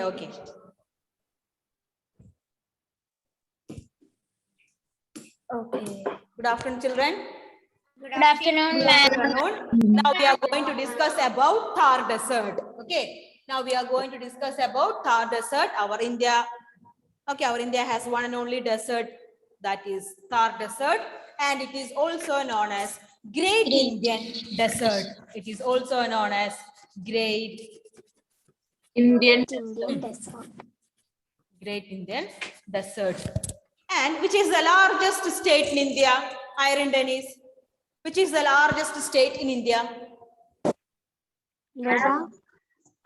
Okay. Okay. Good afternoon, children. Good afternoon, ma'am. Now we are going to discuss about Thar Desert. Okay. Now we are going to discuss about Thar Desert. Our India has one and only desert, that is Thar Desert, and it is also known as Great Indian Desert. It is also known as Great Indian Desert. Great Indian Desert. And which is the largest state in India? Iron Dennis. Which is the largest state in India?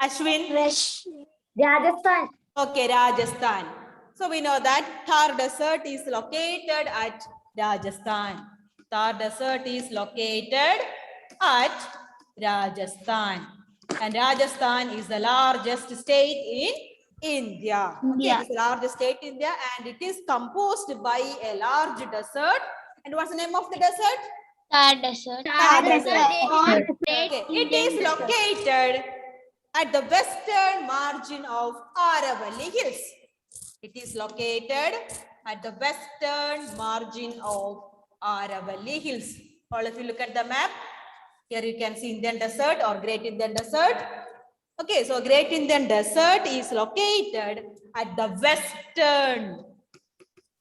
Ashwin? Rajasthan. Okay, Rajasthan. So we know that Thar Desert is located at Rajasthan. Thar Desert is located at Rajasthan. And Rajasthan is the largest state in India. Okay, it is the largest state in India, and it is composed by a large desert. And what's the name of the desert? Thar Desert. Thar Desert. Okay, it is located at the western margin of Aravalli Hills. It is located at the western margin of Aravalli Hills. All of you look at the map. Here you can see Indian Desert or Great Indian Desert. Okay, so Great Indian Desert is located at the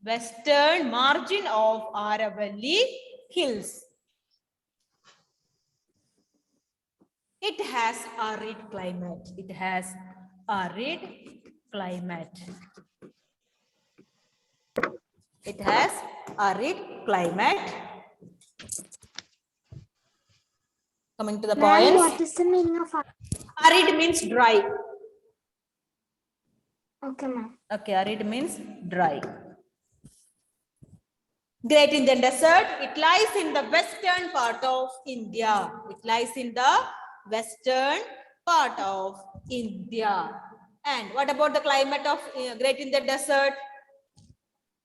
western margin of Aravalli Hills. It has arid climate. It has arid climate. It has arid climate. Coming to the points. What is the meaning of Arid means dry. Okay, ma'am. Okay, arid means dry. Great Indian Desert, it lies in the western part of India. It lies in the western part of India. And what about the climate of Great Indian Desert?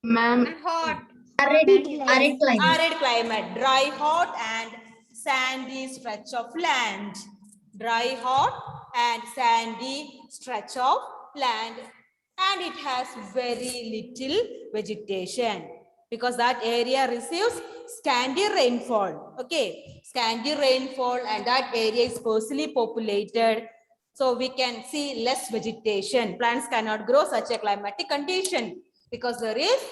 Ma'am. Hot. Arid climate. Arid climate, dry, hot and sandy stretch of land. Dry, hot and sandy stretch of land. And it has very little vegetation because that area receives scanty rainfall. Okay, scanty rainfall, and that area is sparsely populated. So we can see less vegetation. Plants cannot grow such a climatic condition because there is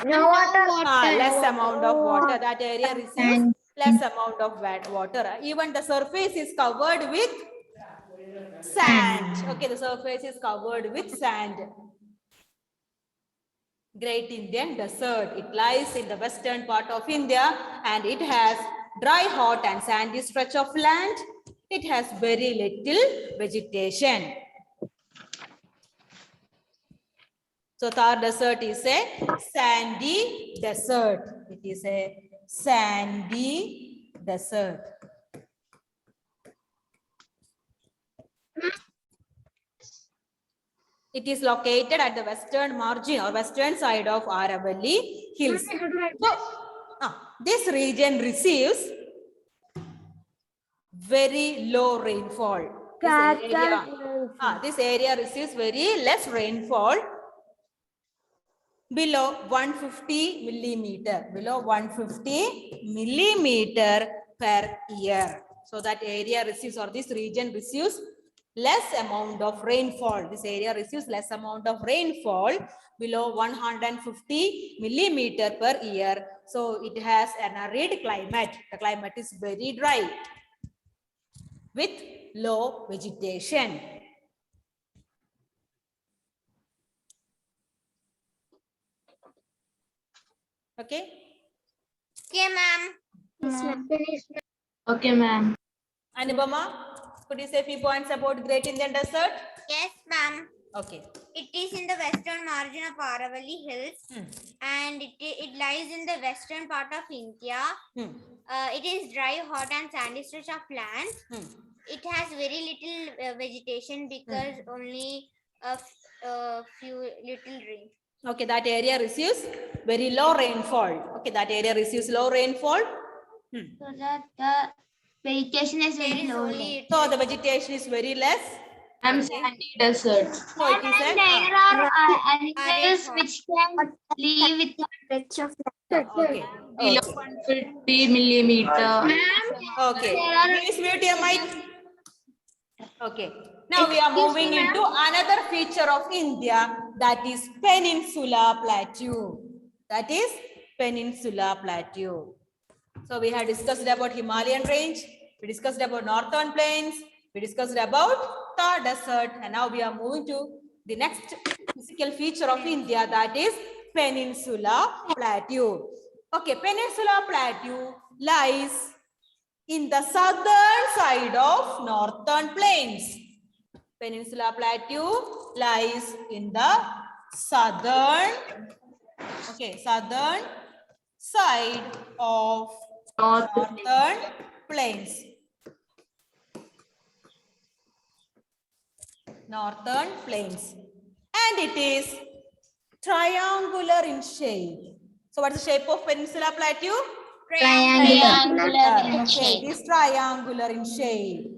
No water. less amount of water. That area receives less amount of water. Even the surface is covered with sand. Okay, the surface is covered with sand. Great Indian Desert. It lies in the western part of India and it has dry, hot and sandy stretch of land. It has very little vegetation. So Thar Desert is a sandy desert. It is a sandy desert. It is located at the western margin or western side of Aravalli Hills. So, this region receives very low rainfall. This area receives very less rainfall, below 150 millimeter. Below 150 millimeter per year. So that area receives, or this region receives, less amount of rainfall. This area receives less amount of rainfall, below 150 millimeter per year. So it has an arid climate. The climate is very dry with low vegetation. Okay. Okay, ma'am. Okay, ma'am. Anubama, could you say a few points about Great Indian Desert? Yes, ma'am. Okay. It is in the western margin of Aravalli Hills and it lies in the western part of India. It is dry, hot and sandy stretch of land. It has very little vegetation because only a few little rain. Okay, that area receives very low rainfall. Okay, that area receives low rainfall. So that the vegetation is very low. So the vegetation is very less I'm Okay. sandy desert. So it is a There are animals Arid which can live with stretch of okay. below Okay. 150 millimeter. Okay. There are Please mute your mic. Okay. Now we are moving into another feature of India, that is Peninsula Plateau. That is Peninsula Plateau. So we have discussed about Himalayan range, we discussed about northern plains, we discussed about Thar desert, and now we are moving to the next physical feature of India, that is Peninsula Plateau. Okay, Peninsula Plateau lies in the southern side of northern plains. Peninsula Plateau lies in the southern side of northern plains. Northern plains. And it is triangular in shape. So what's the shape of Peninsula Plateau? Triangular in Okay, shape. it is triangular in shape.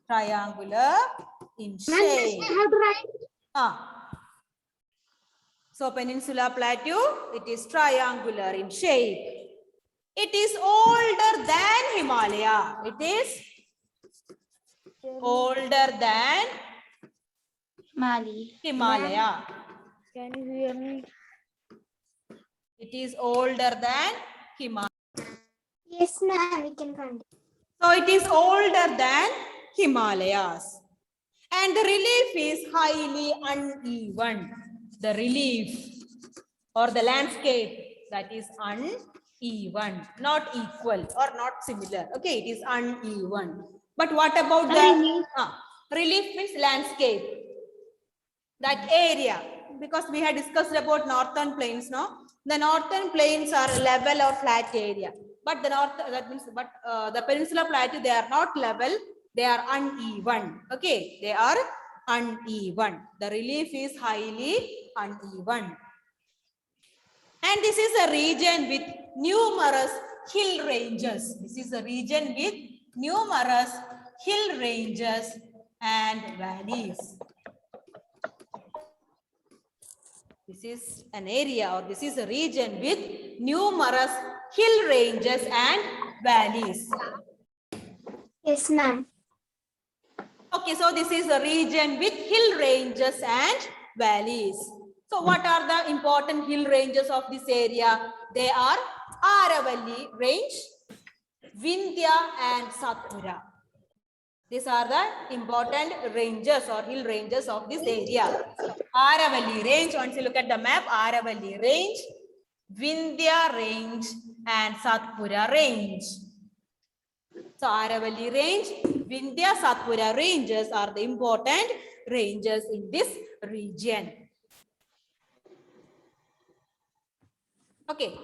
Triangular in shape. So Peninsula Plateau, it is triangular in shape. It is older than Himalaya. It is older than Himalaya. Can you hear me? It is older than Himalaya. Yes, ma'am. We can continue. So it is older than Himalayas. And the relief is highly uneven. The relief or the landscape, that is uneven, not equal or not similar. Okay, it is uneven. But what about the relief means landscape, that area, because we had discussed about northern plains, no? The northern plains are level or flat area, but the the Peninsula Plateau, they are not level, they are uneven. Okay, they are uneven. The relief is highly uneven. And this is a region with numerous hill ranges. This is a region with numerous hill ranges and valleys. This is an area, or this is a region with numerous hill ranges and valleys. Yes, ma'am. Okay, so this is a region with hill ranges and valleys. So what are the important hill ranges of this area? They are Aravalli range, Vindhya and Satpura. These are the important ranges or hill ranges of this area. Aravalli range, once you look at the map, Aravalli range, Vindhya range and Satpura range. So Aravalli range, Vindhya, Satpura ranges are the important ranges in this region. Okay.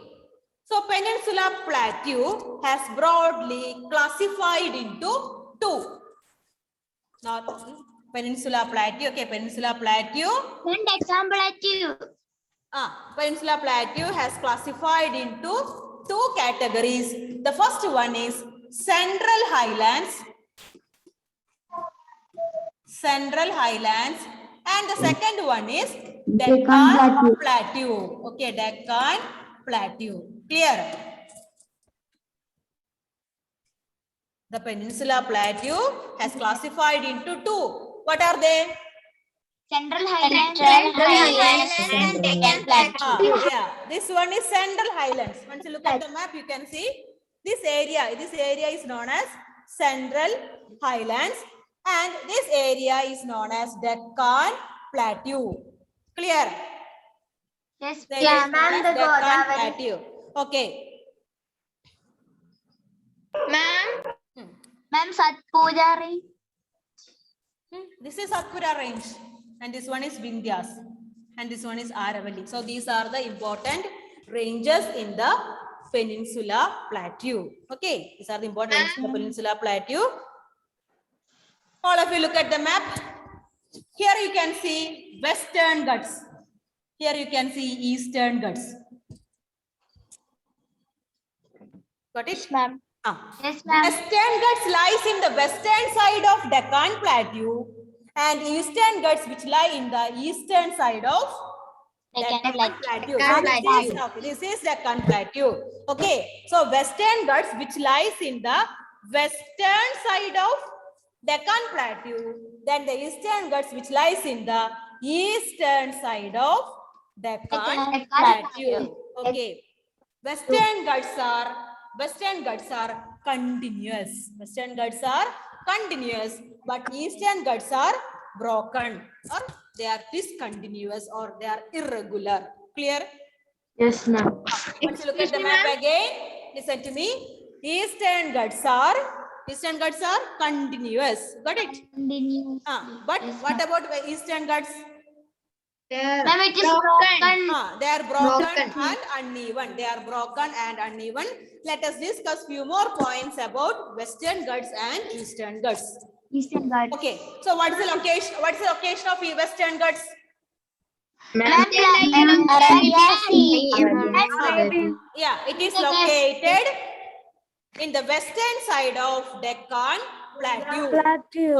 So Peninsula Plateau has broadly classified into two. Now, Peninsula Plateau, okay, Peninsula Plateau. Peninsula Plateau has classified into two categories. The first one is Central Highlands. Central Highlands. And the second one is Deccan Plateau. Okay, Deccan Plateau. Clear? The Peninsula Plateau has classified into two. What are they? Central Highlands and Deccan Plateau. Yeah, this one is Central Highlands. Once you look at the map, you can see this area is known as Central Highlands, and this area is known as Deccan Plateau. Clear? Yes, Deccan ma'am. Plateau. Okay. Ma'am, Satpura range. This is Satpura range, and this one is Vindhyas, and this one is Aravalli. So these are the important ranges in the Peninsula Plateau. Okay, these are the important ranges in the Peninsula Plateau. All of you look at the map. Here you can see Western Ghats. Here you can see Eastern Ghats. Got it? Ma'am. Yes, ma'am. Western Ghats lies in the western side of Deccan Plateau and Eastern Ghats which lie in the eastern side of Deccan Plateau. Plateau. So this is Deccan Plateau. Okay, so Western Ghats which lies in the western side of Deccan Plateau, then the Eastern Ghats which lies in the eastern side of Deccan Plateau. Okay, Western Ghats are continuous. Western Ghats are continuous, but Eastern Ghats are broken, or they are discontinuous, or they are irregular. Clear? Yes, ma'am. Once you look at the map again, listen to me. Eastern Ghats are continuous. Got it? But what about the Eastern Ghats? Ma'am, it is broken. They are broken and uneven. They are broken and uneven. Let us discuss few more points about Western Ghats and Eastern Ghats. Eastern Ghats. Okay. So what is the location? What is the location of Western Ghats? Ma'am, Arabian Sea. Yeah, it is located in the western side of Deccan Plateau.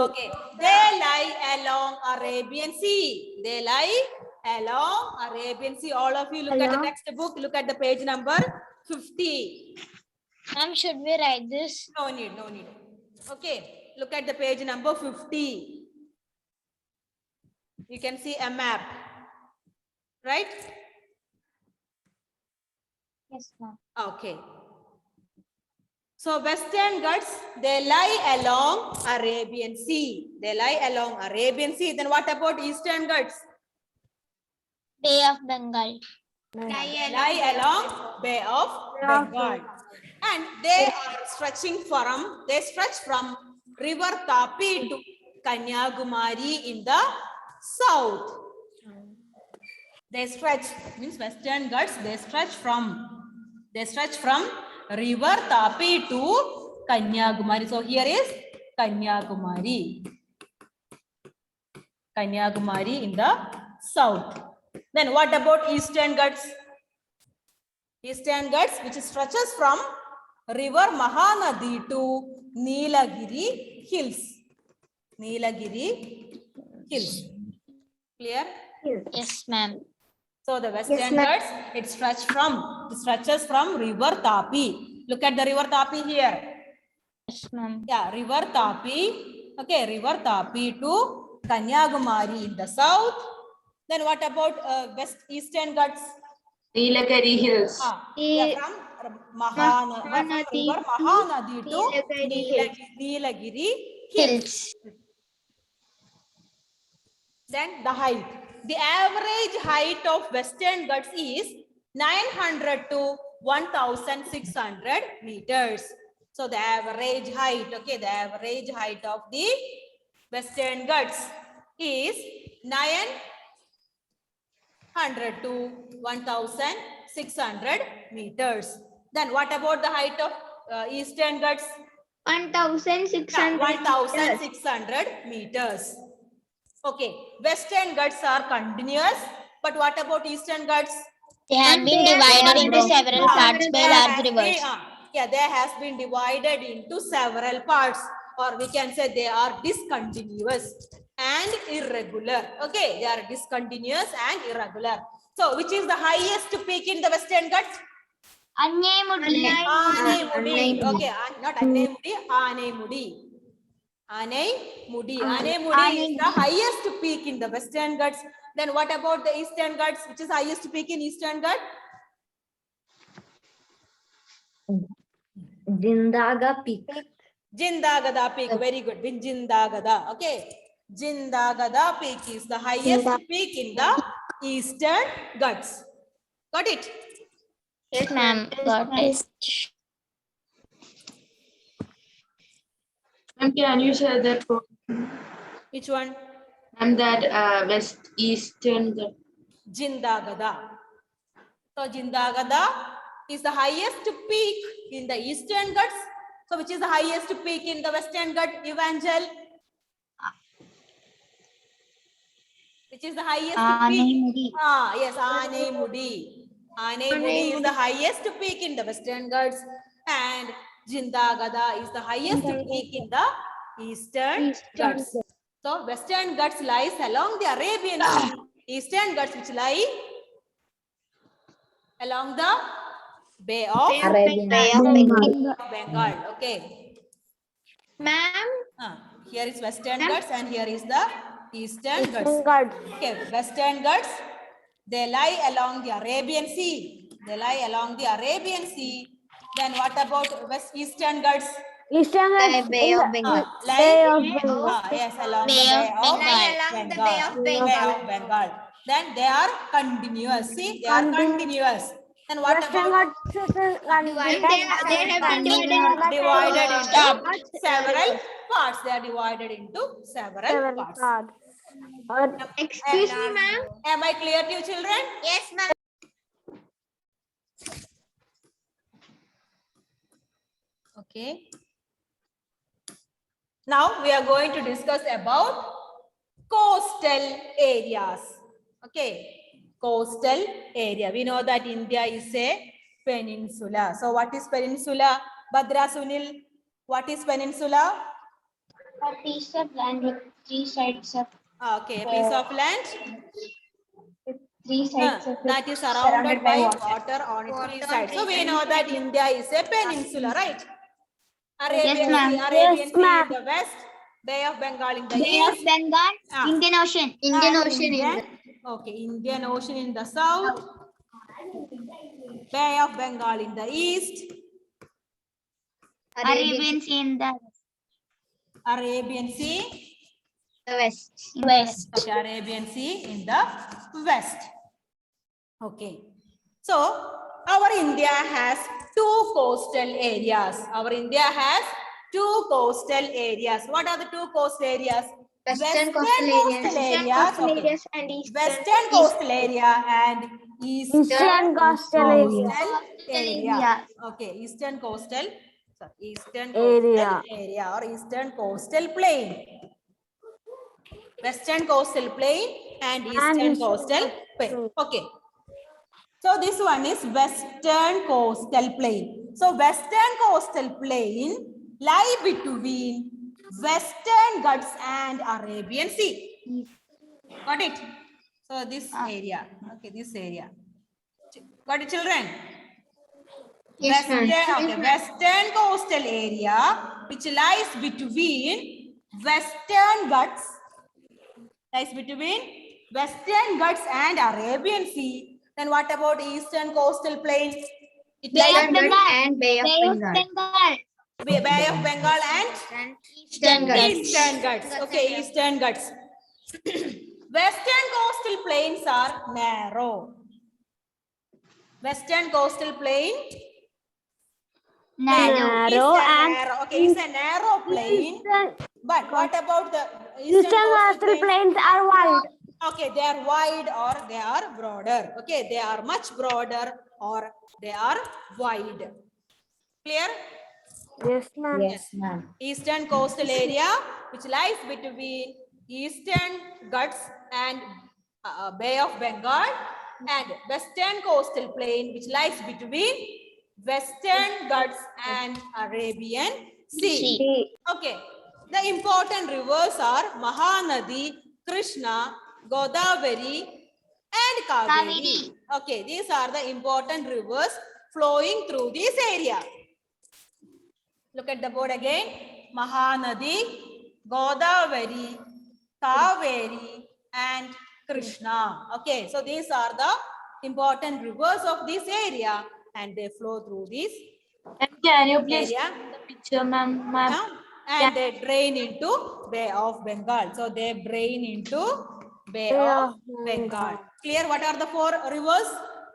Okay. They lie along Arabian Sea. They lie along Arabian Sea. All of you look at the textbook. Look at the page number 50. Ma'am, should we write this? No need, no need. Okay. Look at the page number 50. You can see a map. Right? Yes, ma'am. Okay. So Western Ghats, they lie along Arabian Sea. They lie along Arabian Sea. Then what about Eastern Ghats? Bay of Bengal. Lie along Bay of Bengal. And they stretch from River Tapi to Kanyakumari in the south. They stretch, means Western Ghats, they stretch from River Tapi to Kanyakumari. So here is Kanyakumari. Kanyakumari in the south. Then what about Eastern Ghats? Eastern Ghats, which stretches from River Mahanadi to Nilagiri Hills. Nilagiri Hills. Clear? Yes, ma'am. So the Western Ghats, it stretches from River Tapi. Look at the River Tapi here. Yes, ma'am. Yeah, River Tapi. Okay, River Tapi to Kanyakumari in the south. Then what about Eastern Ghats? Nilagiri Hills. Yeah, from River Mahanadi to Nilagiri Hills. Then the height. The average height of Western Ghats is 900 to 1,600 meters. So the average height, okay, the average height of the Western Ghats is 900 to 1,600 meters. Then what about the height of Eastern Ghats? 1,600. 1,600 meters. Okay, Western Ghats are continuous, but what about Eastern Ghats? They have been divided into several parts by large rivers. Yeah, they has been divided into several parts, or we can say they are discontinuous and irregular. Okay, they are discontinuous and irregular. So, which is the highest peak in the Western Ghats? Annemudi. Anemudi. Okay, not Anemudi, Anemudi. Anemudi. Anemudi is the highest peak in the Western Ghats. Then what about the Eastern Ghats? Which is highest peak in Eastern Ghats? Jindagada Peak. Jindagada Peak. Very good. Jindagada. Okay. Jindagada Peak is the highest peak in the Eastern Ghats. Got it? Yes, ma'am. Got it. Ma'am, can you share that for Which one? and that Eastern the Jindagada. So Jindagada is the highest peak in the Eastern Ghats. So which is the highest peak in the Western Ghats, Evangel? Which is the highest peak? Yes, Anemudi. Anemudi is the highest peak in the Western Ghats, and Jindagada is the highest peak in the Eastern Ghats. So Western Ghats lies along the Arabian Sea. Eastern Ghats which lie along the Bay of Bengal. Okay. Ma'am, Here is Western Ghats and here is the Eastern Ghats. Okay, Western Ghats, they lie along the Arabian Sea. They lie along the Arabian Sea. Then what about Eastern Ghats? Eastern Ghats Bay of Bengal. Bay of Bengal. Yes, along Bay the Bay of of Lie along the Bay of Bengal. Bengal. Bay of Bengal. Then they are continuous. See, they are continuous. Then what Western about Ghats is They have been divided into several parts? They are divided into several parts. Excuse me, ma'am. Am I clear to you, children? Yes, ma'am. Okay. Now we are going to discuss about coastal areas. Okay. Coastal area. We know that India is a peninsula. So what is peninsula? Badra Sunil, what is peninsula? A piece of land with three sides of Okay, a piece of land three sides of that is surrounded by water on its three sides. So we know that India is a peninsula, right? Arabian ma'am. Sea, Arabian Yes, Sea ma'am. in the west, Bay of Bengal in the Bay of east, Bengal, Indian Ocean. Indian and Ocean in the okay, Indian Ocean in the south, Bay of Bengal in the east, Arabian Sea in the Arabian Sea, west. West. okay, Arabian Sea in the west. Okay, so our India has two coastal areas. Our India has two coastal areas. What are the two coastal areas? Western coastal areas. Okay. And eastern. Western coastal area and Eastern coastal area. area. Okay, eastern coastal Area. area or eastern coastal plain. Western coastal plain and eastern coastal plain. Okay. So this one is western coastal plain. So western coastal plain lie between Western Ghats and Arabian Sea. Got it? So this area. Okay, this area. Got it, children? Yes, ma'am. Western coastal area which lies between Western Ghats, and Arabian Sea. Then what about Eastern coastal plain? It Bay lies of Bengal and Bay of Bengal. Bay of Bengal and Eastern Ghats. Eastern Ghats. Okay, Eastern Ghats. Western coastal plains are narrow. Western coastal plain Narrow and narrow. Okay, it's a narrow plain. But what about the Eastern coastal plains are wide. Okay, they are wide or they are broader. Okay, they are much broader or they are wide. Clear? Yes, ma'am. Yes, ma'am. Eastern coastal area which lies between Eastern Ghats and Bay of Bengal, and Western coastal plain which lies between Western Ghats and Arabian Sea. Okay, the important rivers are Mahanadi, Krishna, Godavari and Kaveri. Okay, these are the important rivers flowing through this area. Look at the board again. Mahanadi, Godavari, Kaveri and Krishna. Okay, so these are the important rivers of this area and they flow through this Can you please area. the picture, ma'am? And they drain into Bay of Bengal. So they drain into Bay of Bengal. Clear? What are the four rivers?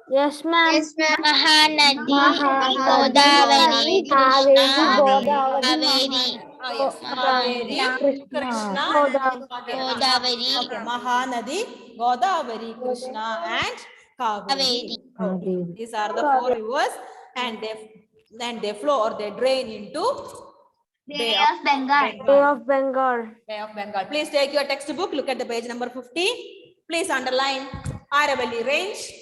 Yes, ma'am. Yes, ma'am. Mahanadi, Godavari, Krishna, Kaveri. Yes. Kaveri, Krishna, Godavari. Okay, Mahanadi, Godavari, Krishna and Kaveri. Okay. These are the four rivers and they flow or they drain into Bay of Bengal. Bay of Bengal. Bay of Bengal. Please take your textbook. Look at the page number 50. Please underline Aravalli range.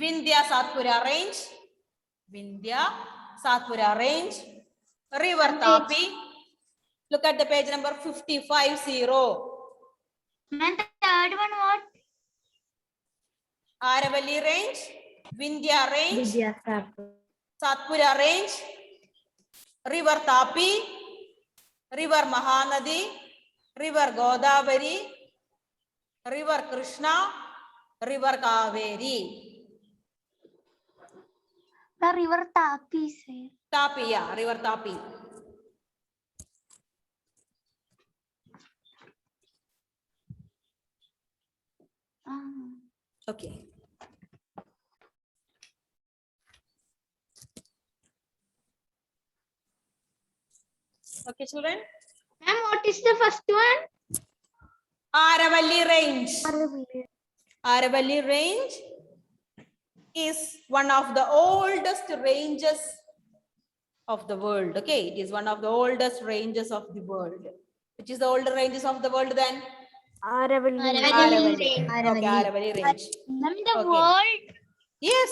Vindhya Satpura range. Vindhya Satpura range. River Tapi. Look at the page number 550. And the third one what? Aravalli range. Vindhya range. Satpura range. River Tapi. River Mahanadi. River Godavari. River Krishna. River Kaveri. The river Tapi, sir. Tapi, yeah, River Tapi. Okay. Okay, children. Ma'am, what is the first one? Aravalli range. Aravalli range is one of the oldest ranges of the world. Okay, it is one of the oldest ranges of the world. Which is the older ranges of the world then? Aravalli. Aravalli. Okay, Aravalli range. The Okay. world. Yes.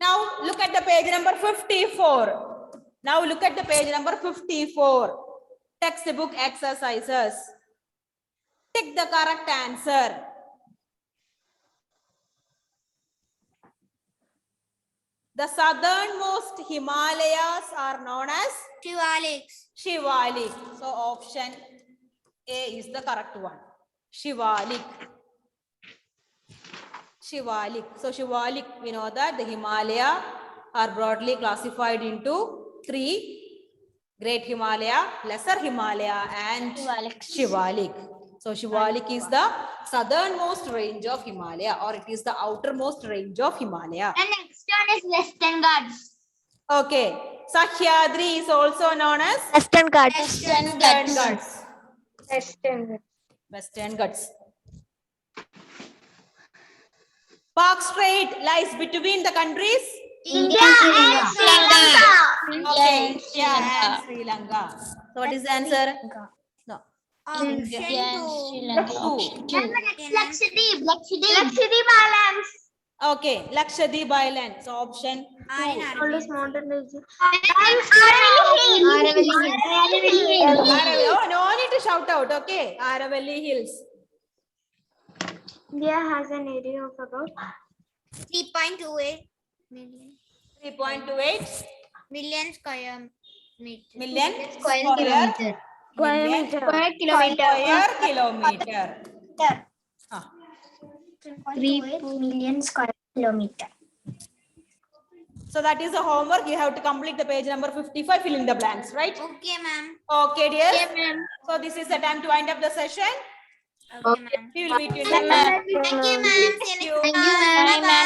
Now look at the page number 54. Now look at the page number 54. Textbook exercises. Take the correct answer. The southernmost Himalayas are known as Shivaliks. Shivalik. So option A is the correct one. Shivalik. Shivalik. So Shivalik, we know that the Himalaya are broadly classified into three: Great Himalaya, Lesser Himalaya, and Shivalik. So Shivalik is the southernmost range of Himalaya, or it is the outermost range of Himalaya. And next one is Western Ghats. Okay. Sahyadri is also known as Western Ghats. Western Ghats. Western Ghats. Park Strait lies between the countries India and Sri Lanka. Okay, India and Sri Lanka. So what is the answer? No. Option Yes, 2. Sri Lanka. Two. Option 2. Lakshadweep. Lakshadweep Islands. Okay, Lakshadweep Island. So option Oldest mountain range. Aravalli. Oh, no need to shout out. Okay, Aravalli Hills. India has an area of about 3.28 million. 3.28 Million square meter. million Square kilometer. Square Square kilometer. Ah. 3 million square kilometer. So that is the homework. You have to complete the page number 55, fill in the blanks, right? Okay, ma'am. Okay, dear. Okay, ma'am. So this is the time to wind up the session. Okay, ma'am. We will meet you in the Thank you, ma'am. See you next time. Bye, ma'am.